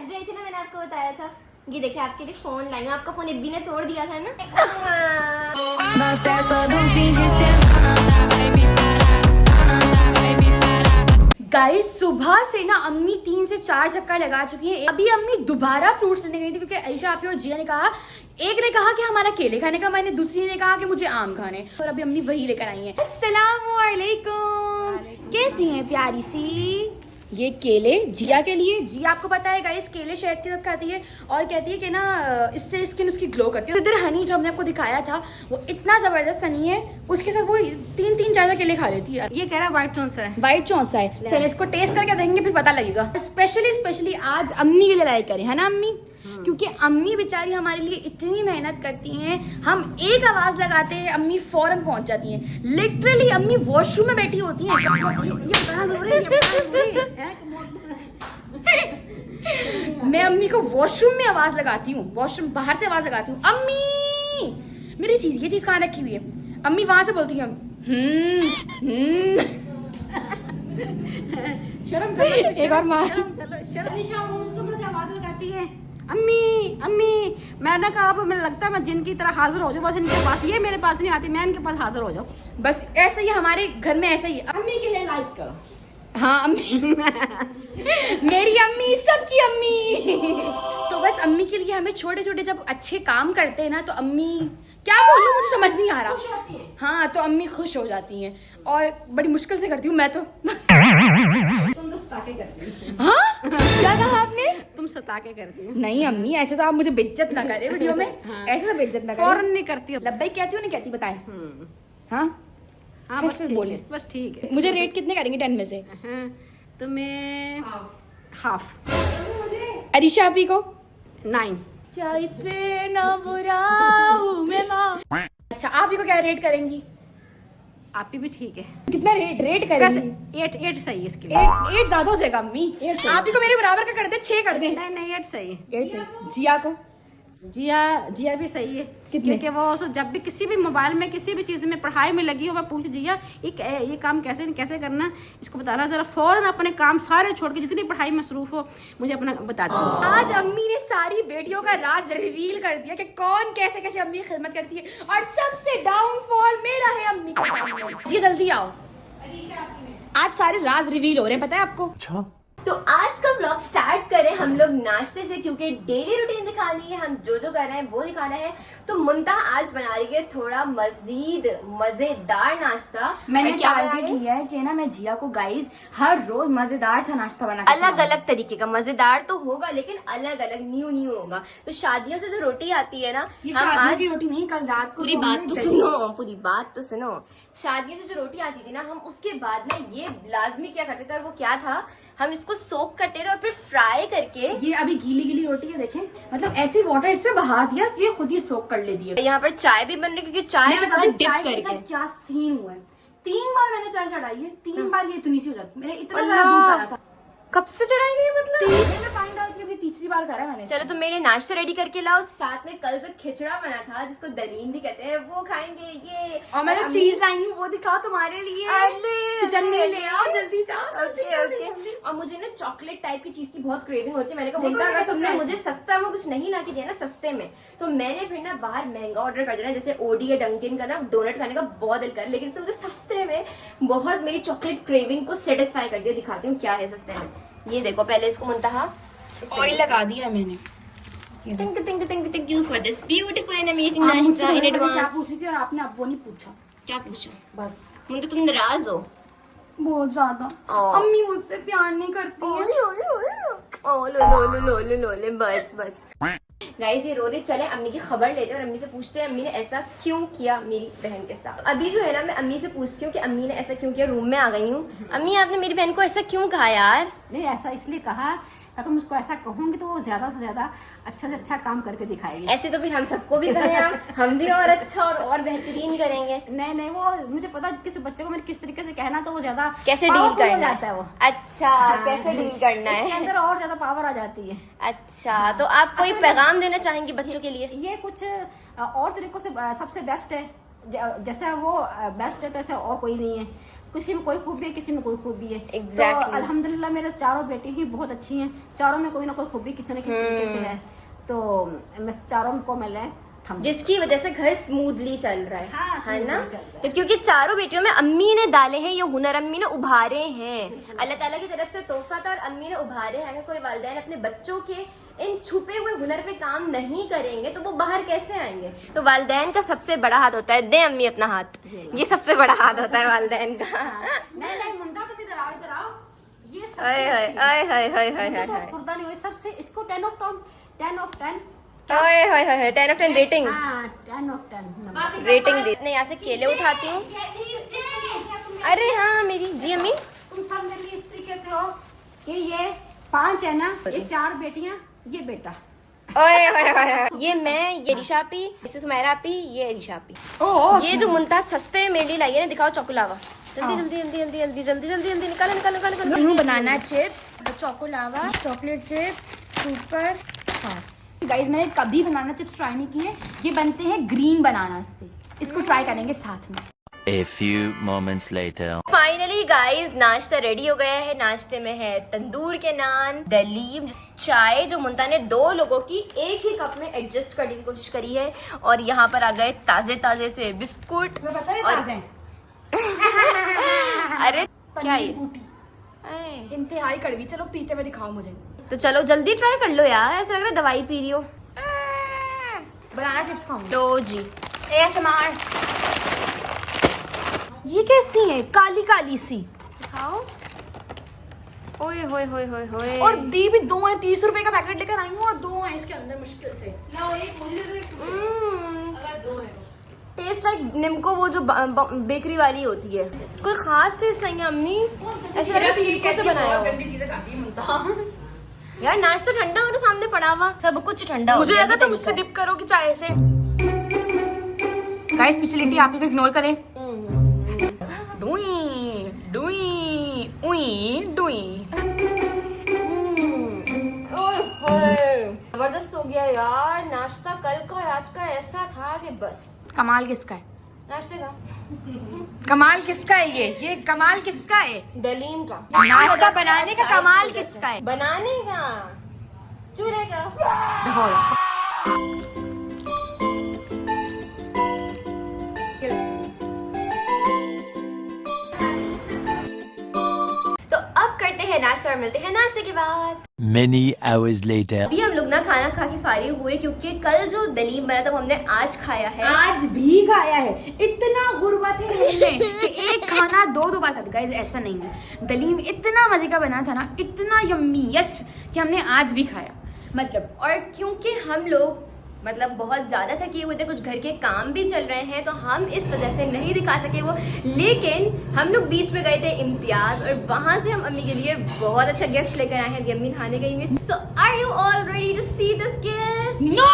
चल रहे थे ना, मैंने आपको बताया था। ये देखिए आपके लिए फोन लाई हूँ, आपका फोन इब्बी ने तोड़ दिया था ना। गाइस सुबह से ना अम्मी 3 से 4 चक्कर लगा चुकी है। अभी अम्मी दोबारा फ्रूट्स लेने गई थी क्योंकि आयशा आपी और जिया ने कहा, एक ने कहा कि हमारा केले खाने का, मैंने दूसरी ने कहा कि मुझे आम खाने, और अभी अम्मी वही लेकर आई है। अस्सलामुअलैकुम, कैसी हैं प्यारी सी? ये केले जिया के लिए, जिया आपको पता है गाइस केले शहद के साथ खाती है और कहती है कि ना इससे स्किन उसकी ग्लो करती है। इधर हनी जो हमने आपको दिखाया था वो इतना जबरदस्त हनी है, उसके साथ वो 3-4 केले खा लेती है। ये कह रहा है व्हाइट चौंसा है, व्हाइट चौंसा है। चलिए इसको टेस्ट करके देंगे फिर पता लगेगा। स्पेशली आज अम्मी के लिए लाइक करें, है ना अम्मी? क्योंकि अम्मी बेचारी हमारे लिए इतनी मेहनत करती हैं, हम एक आवाज लगाते हैं अम्मी फौरन पहुंच जाती हैं। लिटरली अम्मी वॉशरूम में बैठी होती हैं, मैं अम्मी को वॉशरूम में आवाज लगाती हूँ, वॉशरूम बाहर से आवाज लगाती हूँ, अम्मी मेरी चीज, ये चीज कहाँ रखी हुई है? अम्मी वहां से बोलती है शर्म करो, एक और मार। उसको ऊपर से आवाज लगाती है, अम्मी अम्मी। मैंने कहा अब मुझे लगता है मैं जिनकी तरह हाजिर हो जाऊँ, बस इनके पास, ये मेरे पास नहीं आती, मैं इनके पास हाजिर हो जाऊँ। बस ऐसा ही हमारे घर में ऐसा ही है। अम्मी के लिए लाइक करो। हाँ अम्मी मेरी अम्मी सबकी अम्मी। तो बस अम्मी के लिए हमें छोटे छोटे जब अच्छे काम करते हैं ना तो अम्मी, क्या बोलूं मुझे समझ नहीं आ रहा। हाँ तो अम्मी खुश हो जाती हैं और बड़ी मुश्किल से करती हूँ मैं तो। तुम तो सताके करती हो। हाँ क्या कहा आपने? तुम सताके करती हो। नहीं अम्मी ऐसे तो आप मुझे बेइज्जत ना करें वीडियो में। हाँ। ऐसे तो बेइज्जत ना करें। फौरन नहीं करती हो। लब्बैक कहती हो नहीं कहती बताएं? हाँ हाँ सच बस सच ठीक बोले। है, बस ठीक है। मुझे रेट कितने करेंगे 10 में से? हाँ, तुम्हें हाफ। अरीशा आपी को 9। क्या इतना बुरा हूँ मैं माँ। अच्छा आप ही को क्या रेट करेंगी? आप ही भी ठीक है। कितना रेट वैसे करेंगी? 8 सही है इसके लिए। 8 ज्यादा हो जाएगा अम्मी। आप ही को मेरे बराबर का कर दे, 6 कर दे। नहीं 8 सही है। 8 सही। जिया को? जिया भी सही है। कितने? क्योंकि वो जब भी किसी भी मोबाइल में किसी भी चीज़ में पढ़ाई में लगी हो, मैं पूछती जिया ये काम कैसे करना, इसको बताना जरा, फौरन अपने काम सारे छोड़ के जितनी पढ़ाई में मसरूफ हो मुझे अपना बता दो। आज अम्मी ने सारी बेटियों का राज रिवील कर दिया कि कौन कैसे कैसे अम्मी की खिदमत करती है, और सबसे डाउनफॉल मेरा है अम्मी के सामने। जी जल्दी आओ, आज सारे राज रिवील हो रहे हैं, पता है आपको? तो आज का व्लॉग स्टार्ट करें हम लोग नाश्ते से, क्योंकि डेली रूटीन दिखानी है, हम जो जो कर रहे हैं वो दिखाना है। तो मुंता आज बना रही है थोड़ा मजीद मजेदार नाश्ता। मैंने क्या टारगेट लिया है कि ना मैं जिया को गाइस हर रोज मजेदार सा नाश्ता बना के अलग अलग तरीके का, मजेदार तो होगा लेकिन अलग अलग न्यू होगा। तो शादियों से जो रोटी आती है ना, ये हम शादी आज की रोटी नहीं, कल रात को पूरी बात तो सुनो। शादियों से जो रोटी आती थी ना, हम उसके बाद ना ये लाजमी क्या करते थे, और वो क्या था, हम इसको सोक करते थे और फिर फ्राई करके। ये अभी गीली रोटी है, देखें, मतलब ऐसे वाटर इस पे बहा दिया कि ये खुद ही सोक कर लेती है। यहाँ पर चाय भी बन रही, क्योंकि चाय के साथ डिप करके क्या सीन हुआ है। 3 बार मैंने चाय चढ़ाई है, 3 बार ये इतनी सी हो जाती। मैंने इतना सारा दूध डाला था। कब से चढ़ाई गई मतलब? 3 में पानी डालती है, तीसरी बार करा मैंने। चलो तो मेरे नाश्ता रेडी करके लाओ, साथ में कल जो खिचड़ा बना था जिसको दलीन भी कहते हैं वो खाएंगे। ये और मैंने चीज लाई हूँ वो दिखाओ तुम्हारे लिए। किचन में ले आओ जल्दी जाओ। ओके। और मुझे ना चॉकलेट टाइप की चीज की बहुत क्रेविंग होती है। मैंने कहा मुंता अगर तुमने मुझे सस्ता में कुछ नहीं ला के दिया ना सस्ते में, तो मैंने फिर ना बाहर महंगा ऑर्डर कर देना, जैसे ओडी या डंकिन का ना डोनट खाने का बहुत दिल कर, लेकिन इससे मुझे सस्ते में बहुत मेरी चॉकलेट क्रेविंग को सेटिस्फाई कर दिया। दिखाती हूँ क्या है सस्ते में। ये देखो, पहले इसको मुंतहा ऑयल लगा दिया है मैंने। Thank you for this beautiful and amazing नाश्ता in advance। क्या पूछी थी और आपने अब वो नहीं पूछा। क्या पूछा? बस मुझे तुम नाराज हो बहुत ज्यादा। अम्मी मुझसे प्यार नहीं करती है। लो बस गाइस ये रो रही। चले अम्मी की खबर लेते हैं और अम्मी से पूछते हैं अम्मी ने ऐसा क्यों किया मेरी बहन के साथ। अभी जो है ना, मैं अम्मी से पूछती हूँ कि अम्मी ने ऐसा क्यों किया। रूम में आ गई हूँ। अम्मी आपने मेरी बहन को ऐसा क्यों कहा यार? नहीं ऐसा इसलिए कहा, अगर मैं उसको ऐसा कहूंगी तो वो ज्यादा से ज्यादा अच्छा से अच्छा काम करके दिखाएगी। ऐसे तो फिर हम सबको भी कहें, हम भी और अच्छा और बेहतरीन करेंगे। नहीं वो मुझे पता किसी बच्चे को मैंने किस तरीके से कहना तो वो ज्यादा कैसे डील करना है वो। अच्छा कैसे डील करना है, इसके अंदर और ज्यादा पावर आ जाती है। अच्छा तो आप कोई पैगाम देना चाहेंगे बच्चों के लिए? ये कुछ और तरीकों से सबसे बेस्ट है, जैसे वो बेस्ट है तो ऐसे और कोई नहीं है। किसी में कोई खूबी है, किसी में कोई खूबी है। Exactly. तो अल्हम्दुलिल्लाह मेरे चारों बेटी ही बहुत अच्छी हैं, चारों में कोई ना कोई खूबी किसी न किसी तरीके से है। तो मैं चारों को मैं थम जिसकी वजह से घर स्मूथली चल रहा है, हाँ, है ना? smoothly चल रहा है। तो क्योंकि चारों बेटियों में अम्मी ने डाले हैं ये हुनर, अम्मी ने उभारे हैं, अल्लाह ताला की तरफ से तोहफा था और अम्मी ने उभारे हैं। अगर कोई वालिदैन अपने बच्चों के इन छुपे हुए हुनर पे काम नहीं करेंगे तो वो बाहर कैसे आएंगे? तो वालिदैन का सबसे बड़ा हाथ होता है, दे अम्मी अपना हाथ, ये सबसे बड़ा हाथ होता है वालिदैन का। नहीं मुंडा तो इधर आओ, इधर आओ। ये सबसे आय हाय अच्छी है। आय हाय हाय हाय मुंडा तो हाय फुर्दा नहीं हुई सबसे, इसको 10 of 10 hi hi hi 10 of 10 rating, हाँ 10 ऑफ 10 रेटिंग दी। मैं यहाँ से केले उठाती हूँ। अरे हाँ मेरी जी अम्मी, तुम सब मेरे लिए इस तरीके से हो कि ये 5 है ना, ये 4 बेटियां, ये बेटा। ओए ओए ओए, ये मैं, ये रिशा पी, इसे सुमेरा पी, ये रिशा पी। ये जो मुंताज सस्ते में मेरे लिए लाई है ना, दिखाओ चॉकोलावा, जल्दी जल्दी जल्दी जल्दी जल्दी जल्दी जल्दी जल्दी निकालो निकालो निकालो निकालो। Banana chips, choco lava, chocolate chips, super fast. Guys मैंने कभी बनाना चिप्स ट्राई नहीं किए, ये बनते हैं ग्रीन बनाना से, इसको ट्राई करेंगे साथ में। A few moments later. Finally guys नाश्ता रेडी हो गया है। नाश्ते में है तंदूर के नान, दलीम, चाय जो मुंता ने 2 लोगों की एक ही कप में एडजस्ट करने की कोशिश करी है, और यहाँ पर आ गए ताजे ताजे से बिस्कुट। मैं बता रही और- ताज़े। अरे क्या ये? बूटी ऐ, इंतहाई कड़वी, चलो पीते हुए दिखाओ मुझे। तो चलो जल्दी ट्राई कर लो यार, ऐसा लग रहा है दवाई पी रही हो। बनाना चिप्स खाऊंगी। लो जी, ASMR। ये कैसी है, काली काली सी, दिखाओ। ओए होए होए होए होए। और दी भी 2 है, 30 रुपए का पैकेट लेकर आई हूँ और 2 है इसके अंदर मुश्किल से। टेस्ट लाइक निम्को, वो जो बेकरी वाली होती है, कोई खास टेस्ट नहीं है अम्मी, ऐसा लग रहा है छिलकों से बनाया हो। यार नाश्ता ठंडा हो ना, सामने पड़ा हुआ सब कुछ ठंडा हो मुझे गया। लगा तुम उससे डिप करोगे चाय से। गाइस पिछली लिट्टी आप ही को इग्नोर करें। डुई डुई उई डुई। जबरदस्त हो गया यार नाश्ता, कल का आज का ऐसा था कि बस। कमाल किसका है? नाश्ते का कमाल किसका है ये कमाल किसका है? दलीम का नाश्ता बनाने का कमाल किसका है? बनाने का, चूल्हे का। देखो तो अब करते हैं नाश्ता और मिलते हैं नाश्ते के बाद। Many hours later. अभी हम लोग ना खाना खा के फारिग हुए, क्योंकि कल जो दलीम बना था वो हमने आज खाया है। आज भी खाया है, इतना गुर्बत है हमें कि एक खाना 2 बार खाते। गाइस ऐसा नहीं है, दलीम इतना मजे का बना था ना, इतना यम्मीएस्ट कि हमने आज भी खाया। मतलब और क्योंकि हम लोग मतलब बहुत ज़्यादा थके हुए थे, कुछ घर के काम भी चल रहे हैं, तो हम इस वजह से नहीं दिखा सके वो। लेकिन हम लोग बीच में गए थे इम्तियाज़, और वहाँ से हम अम्मी के लिए बहुत अच्छा गिफ्ट लेकर आए हैं। अभी अम्मी खाने गई हैं। So are you all ready to see this gift? No,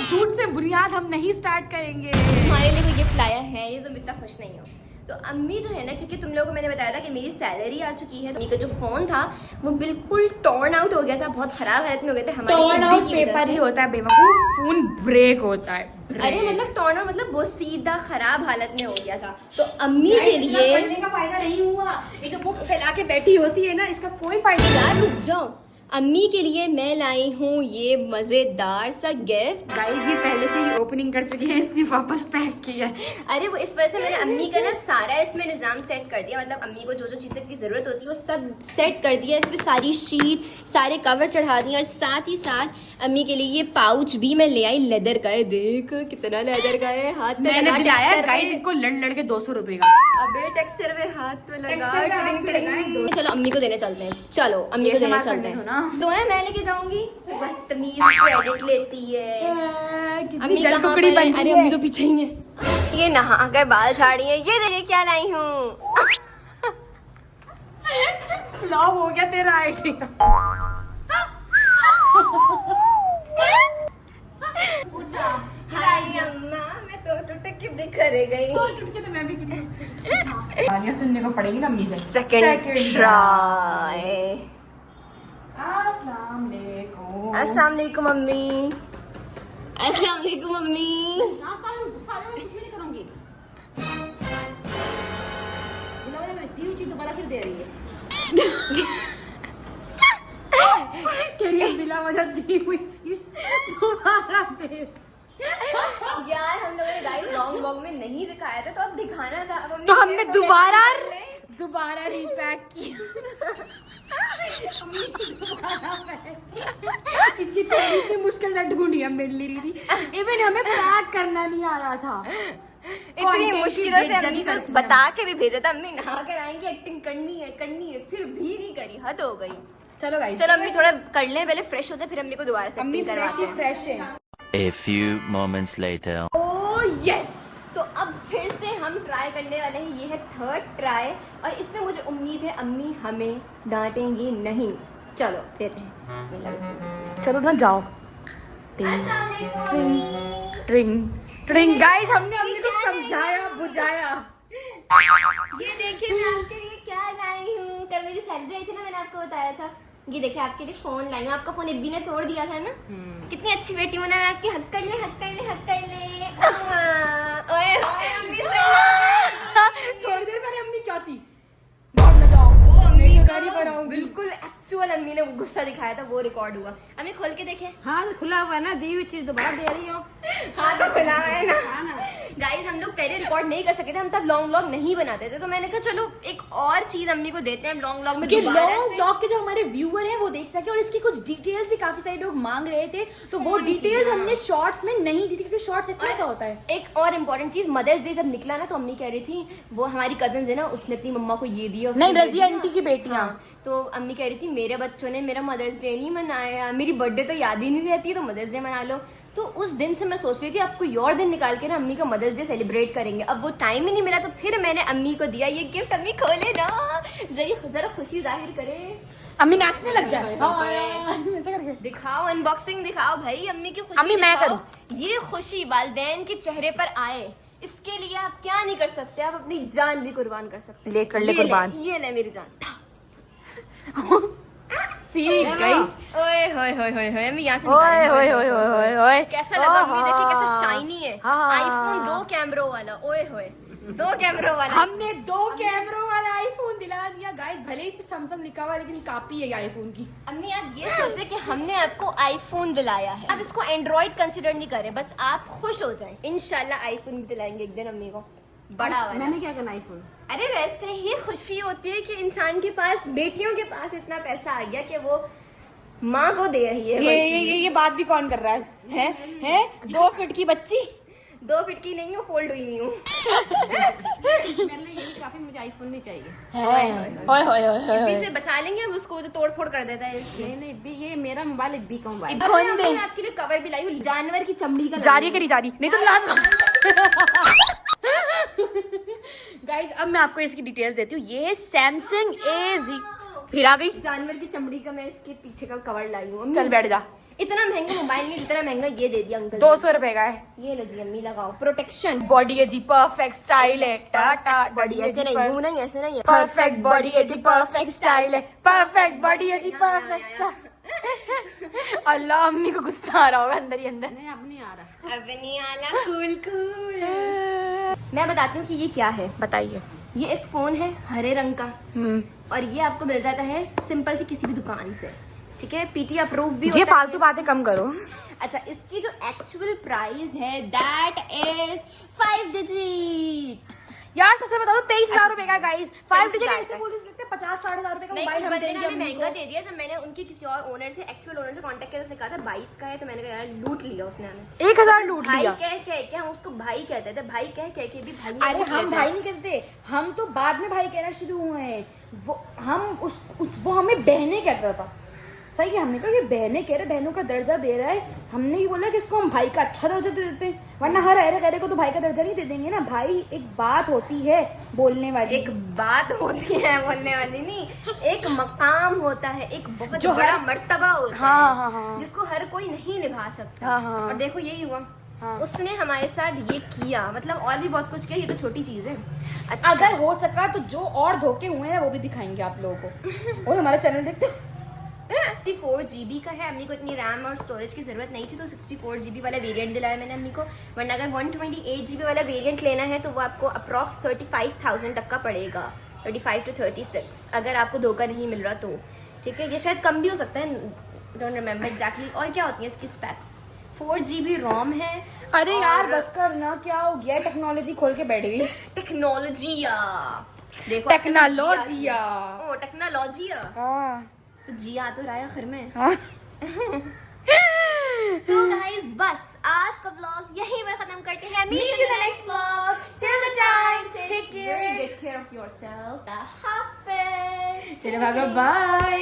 झूठ से बुनियाद हम नहीं स्टार्ट करेंगे। तुम्हारे लिए कोई गिफ्ट लाया है, ये तुम इतना खुश नहीं हो। तो अम्मी जो है ना, क्योंकि तुम लोगों को मैंने बताया था कि मेरी सैलरी आ चुकी है, तो अम्मी का जो फोन था वो बिल्कुल टॉर्न आउट हो गया था, बहुत खराब हालत में हो गया था हमारी टॉर्न ईदी आउट की वजह पेपर से। ही होता है बेवकूफ, फोन ब्रेक होता है। अरे मतलब टॉर्न आउट मतलब वो सीधा खराब हालत में हो गया था। तो अम्मी के लिए पढ़ने का फायदा नहीं हुआ, ये जो बुक्स फैला के बैठी होती है ना, इसका कोई फायदा नहीं। यार रुक जाओ, अम्मी के लिए मैं लाई हूँ ये मजेदार सा गिफ्ट। गाइस ये पहले से ही ओपनिंग कर चुकी है, इसने वापस पैक किया है। अरे वो इस वजह से मैंने अम्मी का ना सारा इसमें निज़ाम सेट कर दिया, मतलब अम्मी को जो जो चीज़ें की ज़रूरत होती है वो सब सेट कर दिया। इस पर सारी शीट, सारे कवर चढ़ा दिए, और साथ ही साथ अम्मी के लिए ये पाउच भी मैं ले आई, लेदर का है। देख कितना लेदर का है, हाथ में मैंने लगा दिलाया texture गाइस पे। इनको लड़ के 200 रुपए का। अबे टेक्सचर में हाथ में लगा, Texture में हाथ टिडिंग में लगा है, टिडिंग। चलो अम्मी को देने चलते हैं, चलो अम्मी ये को देने सामान चलते करने हैं। हो ना? तो ना मैं लेके जाऊंगी, बदतमीज क्रेडिट लेती है। अम्मी कहाँ टुकड़ी पर है? बन अरे अम्मी तो पीछे ही है। ये नहा कर बाल झाड़ी है, ये देखिए क्या लाई हूँ। फ्लॉप हो गया तेरा आइडिया। हाय अम्मा, मैं तो टूट के बिखर गई। मैं भी गालियां सुनने को पड़ेगी ना अम्मी से। Second try. अस्सलाम वालेकुम। अस्सलाम वालेकुम अम्मी। अस्सलाम वालेकुम अम्मी। नाश्ता में गुस्सा आ जाए, मैं कुछ भी नहीं करूंगी। बुलाओ ना, मैं दोबारा फिर दे रही है। बिना वजह दी हुई चीज दोबारा दे। यार हम लोगों ने गाइस लॉन्ग व्लॉग में नहीं दिखाया था, तो अब दिखाना था। अब तो हमने दोबारा रीपैक किया। इसकी थोड़ी इतनी मुश्किल से ढूंढी हम मिल नहीं रही थी, इवन हमें पैक करना नहीं आ रहा था। इतनी Content मुश्किलों की से अम्मी को बेइज्जती बता के भी भेजा था, अम्मी नहा कर आएंगे, एक्टिंग करनी है फिर भी नहीं करी, हद हो गई। चलो गाइस, चलो अम्मी थोड़ा कर लें, पहले फ्रेश हो जाए, फिर अम्मी को दोबारा से अम्मी एक्टिंग फ्रेश ही करवाते हैं। फ्रेश है। A few moments later. Oh yes. तो अब फिर से हम ट्राई करने वाले हैं, ये है थर्ड ट्राई, और इसमें मुझे उम्मीद है अम्मी हमें डांटेंगी नहीं। चलो देते हैं, बिस्मिल्लाह बिस्मिल्लाह। चलो ना जाओ। ट्रिंग ट्रिंग गाइस, हमने अम्मी को समझाया बुझाया। ये देखिए मैं आपके लिए क्या लाई हूँ। कल मेरी सैलरी आई थी ना, मैंने आपको बताया था। ये देखिए आपके लिए फोन लाई हूँ, आपका फोन इब्बी ने तोड़ दिया था ना। कितनी अच्छी बेटी हूँ ना मैं आपकी, हक कर ले हक कर ले हक कर ले। ओए अम्मी थोड़ी देर पहले अम्मी क्या थी, भाग ना जाओ, अम्मी गाड़ी पर आऊंगी। बिल्कुल एक्चुअल अम्मी ने वो गुस्सा दिखाया था, वो रिकॉर्ड हुआ। अम्मी खोल के देखे। हाँ तो खुला हुआ है ना, दी हुई चीज दोबारा दे रही हो। हाँ तो खुला है ना। हाँ ना। गाइस हम लोग पहले रिकॉर्ड नहीं कर सके थे, हम तब लॉन्ग व्लॉग नहीं बनाते थे, तो मैंने कहा चलो एक और चीज अम्मी को देते हैं लॉन्ग व्लॉग में कि दोबारा लॉन्ग से। व्लॉग के जो हमारे व्यूअर हैं वो देख सके, और इसकी कुछ डिटेल्स भी काफी सारे लोग मांग रहे थे, तो वो डिटेल्स हमने शॉर्ट्स में नहीं दी थी, क्योंकि शॉर्ट्स इतना सा होता है। एक और इम्पोर्टेंट चीज, मदर्स डे जब निकला ना, तो अम्मी कह रही थी, वो हमारी कजन है ना, उसने अपनी मम्मा को ये दिया, उसने नहीं, ये रजिया दिया। आंटी की बेटियां। हाँ, तो अम्मी कह रही थी मेरे बच्चों ने मेरा मदर्स डे नहीं मनाया, मेरी बर्थडे तो याद ही नहीं रहती, तो मदर्स डे मना लो। तो उस दिन से मैं सोच रही थी अब कोई और दिन निकाल के ना अम्मी का मदर्स डे सेलिब्रेट करेंगे। अब वो टाइम ही नहीं मिला, तो फिर मैंने अम्मी को दिया ये गिफ्ट। अम्मी खोले ना, जरा खुशी जाहिर करे, अम्मी नाचने लग जाए ऐसा करके। दिखाओ अनबॉक्सिंग दिखाओ भाई, अम्मी की खुशी अम्मी, मैं दिखाओ। ये खुशी वालिदैन के चेहरे पर आए, इसके लिए आप क्या नहीं कर सकते, आप अपनी जान भी कुर्बान कर सकते हैं। ले कर ले कुर्बान। ये ले मेरी जान। सीख गई। ओए होए होए होए होए, अम्मी यहाँ से ओए निकालेंगे। ओए ओए ओए ओए, कैसा लगा अम्मी, देखिए कैसा शाइनी है। हाँ। आईफोन 2 कैमरों वाला, ओए होए 2 कैमरों वाला। हमने 2 कैमरों वाला आईफोन दिला दिया गाइस, भले ही सैमसंग लिखा हुआ, लेकिन कॉपी है आईफोन की। अम्मी आप ये सोचे कि हमने आपको आईफोन दिलाया है, अब इसको एंड्रॉइड कंसिडर नहीं करें, बस आप खुश हो जाएं। इंशाल्लाह आईफोन भी दिलाएंगे एक दिन अम्मी को, बड़ा वाला। मैंने क्या करना आईफोन। अरे वैसे ही खुशी होती है कि इंसान के पास, बेटियों के पास इतना पैसा आ गया कि वो माँ को दे रही है। ये बात भी कौन कर रहा है 2 फीट की बच्ची। 2 फीट की नहीं हूँ, फोल्ड हुई नहीं हूँ। मैंने यही काफी, मुझे आईफोन नहीं चाहिए। ओए होए इब्बी से बचा लेंगे हम उसको, जो तोड़ फोड़ कर देता है इसलिए। नहीं नहीं बी, ये मेरा मोबाइल बी का मोबाइल। इब्बी कौन अम्मी, दे? मैं आपके लिए कवर भी लाई हूँ, जानवर की चमड़ी का। जारी नहीं तो लाज। गाइस अब मैं आपको इसकी डिटेल्स देती हूँ। ये सैमसंग A0 फिर आ गई। जानवर की चमड़ी का मैं इसके पीछे का कवर लाई हूँ। चल बैठ जा। इतना महंगा मोबाइल नहीं, जितना महंगा ये दे दिया अंकल। 200 रुपए का है। ये लो जी अम्मी, लगाओ प्रोटेक्शन। बॉडी है जी परफेक्ट स्टाइल है, टाटा बॉडी ऐसे नहीं, यूं नहीं, ऐसे नहीं है। परफेक्ट बॉडी है जी परफेक्ट स्टाइल है, परफेक्ट बॉडी है जी परफेक्ट। अल्लाह, अम्मी को गुस्सा आ रहा होगा अंदर ही अंदर। नहीं अब नहीं आ रहा। अब नहीं आला, कूल कूल। मैं बताती हूँ कि ये क्या है। बताइए। ये एक फोन है हरे रंग का, और ये आपको मिल जाता है सिंपल सी किसी भी दुकान से, ठीक है। पीटी अप्रूव भी ये होता फालतू बातें कम करो। अच्छा, इसकी जो एक्चुअल प्राइस है दैट इज 5 डिजिट। यार सबसे बता दो 23,000 रुपए का गाइस। 5 डिजिट 23,000 ऐसे बोल सकते हैं 50-60,000 रुपए का नहीं, मोबाइल इस हम बंदे ने देंगे हमें अम्मी महंगा को। दे दिया। जब मैंने उनकी किसी और ओनर से, एक्चुअल ओनर से कांटेक्ट किया, तो उसने कहा था 22 का है, तो मैंने कहा यार लूट लिया उसने हमें। 1,000 लूट भाई लिया। कह के हम उसको भाई कहते थे, भाई कह के भी भाई। अरे हम भाई नहीं कहते, हम तो बाद में भाई कहना शुरू हुए हैं। वो हमें बहने कहता था। सही है, हमने कहा ये बहने कह रहे, बहनों का दर्जा दे रहा है। हमने ही बोला कि इसको हम भाई का अच्छा दर्जा दे देते हैं, वरना हर अरे गहरे को तो भाई का दर्जा नहीं दे देंगे ना। भाई एक बात होती है बोलने वाली, एक बात होती है बोलने वाली नहीं, एक मकाम होता है, एक बहुत जो बड़ा हर- मर्तबा होता हाँ। है, जिसको हर कोई नहीं निभा सकता। हाँ। और देखो यही हुआ। हाँ। उसने हमारे साथ ये किया, मतलब और भी बहुत कुछ किया, ये तो छोटी चीज है। अच्छा, अगर हो सका तो जो और धोखे हुए हैं वो भी दिखाएंगे आप लोगों को। और हमारा चैनल देखते 64 GB का है। अम्मी को इतनी रैम और स्टोरेज की जरूरत नहीं थी, तो 64 GB वाला वेरिएंट दिलाया मैंने अम्मी को। वरना अगर 128 GB वाला वेरिएंट लेना है तो वो आपको अप्रॉक्स 35,000 तक का पड़ेगा। 35 to 36, अगर आपको धोखा नहीं मिल रहा तो। ठीक है, ये शायद कम भी हो सकता है, डोंट रिमेम्बर एग्जैक्टली। और क्या होती है इसकी स्पेक्स? 4 GB रोम है। अरे यार बस कर ना, क्या हो गया, टेक्नोलॉजी खोल के बैठ गई। टेक्नोलॉजिया, देखो टेक्नोलॉजिया। ओ टेक्नोलॉजिया, हाँ तो जिया तो रहा है आखिर में। हाँ। तो गाइस बस आज का व्लॉग यहीं पर खत्म करते हैं। Meet you in the next vlog. Till the time, take care. very good care of yourself. Hafiz. चलो भागो, बाय।